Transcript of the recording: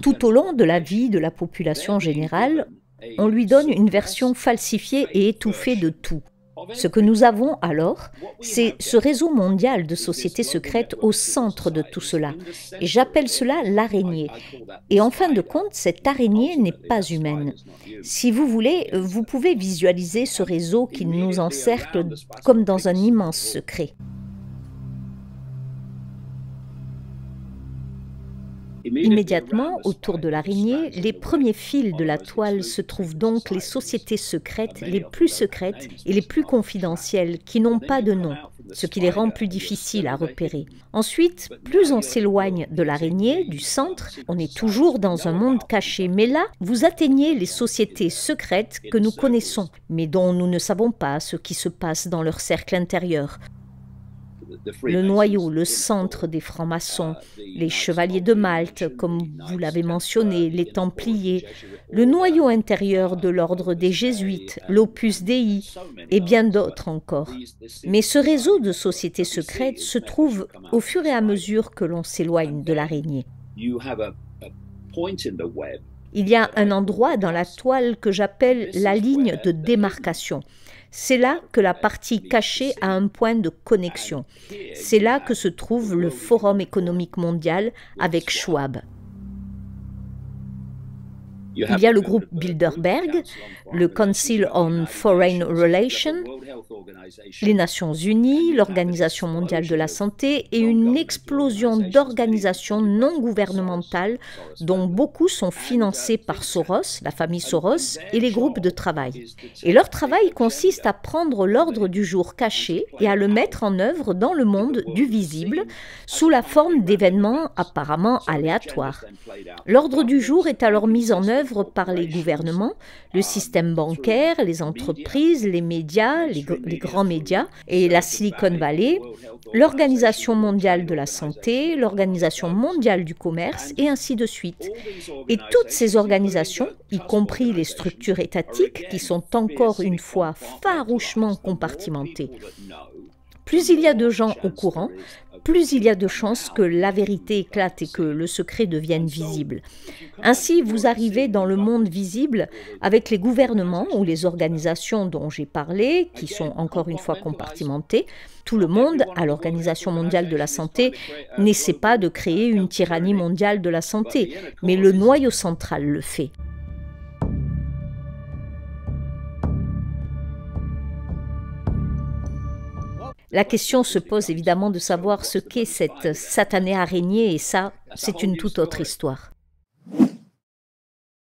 Tout au long de la vie de la population générale, on lui donne une version falsifiée et étouffée de tout. Ce que nous avons alors, c'est ce réseau mondial de sociétés secrètes au centre de tout cela. Et j'appelle cela l'araignée. Et en fin de compte, cette araignée n'est pas humaine. Si vous voulez, vous pouvez visualiser ce réseau qui nous encercle comme dans un immense secret. Immédiatement, autour de l'araignée, les premiers fils de la toile se trouvent donc les sociétés secrètes les plus secrètes et les plus confidentielles, qui n'ont pas de nom, ce qui les rend plus difficiles à repérer. Ensuite, plus on s'éloigne de l'araignée, du centre, on est toujours dans un monde caché. Mais là, vous atteignez les sociétés secrètes que nous connaissons, mais dont nous ne savons pas ce qui se passe dans leur cercle intérieur. Le noyau, le centre des francs-maçons, les chevaliers de Malte, comme vous l'avez mentionné, les templiers, le noyau intérieur de l'ordre des jésuites, l'Opus Dei et bien d'autres encore. Mais ce réseau de sociétés secrètes se trouve au fur et à mesure que l'on s'éloigne de l'araignée. Il y a un endroit dans la toile que j'appelle la ligne de démarcation. C'est là que la partie cachée a un point de connexion. C'est là que se trouve le Forum économique mondial avec Schwab. Il y a le groupe Bilderberg, le Council on Foreign Relations, les Nations Unies, l'Organisation mondiale de la santé et une explosion d'organisations non gouvernementales dont beaucoup sont financées par Soros, la famille Soros et les groupes de travail. Et leur travail consiste à prendre l'ordre du jour caché et à le mettre en œuvre dans le monde du visible sous la forme d'événements apparemment aléatoires. L'ordre du jour est alors mis en œuvre par les gouvernements, le système bancaire, les entreprises, les médias, les grands médias et la Silicon Valley, l'Organisation mondiale de la santé, l'Organisation mondiale du commerce et ainsi de suite. Et toutes ces organisations, y compris les structures étatiques qui sont encore une fois farouchement compartimentées. Plus il y a de gens au courant, plus il y a de chances que la vérité éclate et que le secret devienne visible. Ainsi, vous arrivez dans le monde visible avec les gouvernements ou les organisations dont j'ai parlé, qui sont encore une fois compartimentées. Tout le monde, à l'Organisation mondiale de la santé, n'essaie pas de créer une tyrannie mondiale de la santé, mais le noyau central le fait. La question se pose évidemment de savoir ce qu'est cette satanée araignée et ça, c'est une toute autre histoire.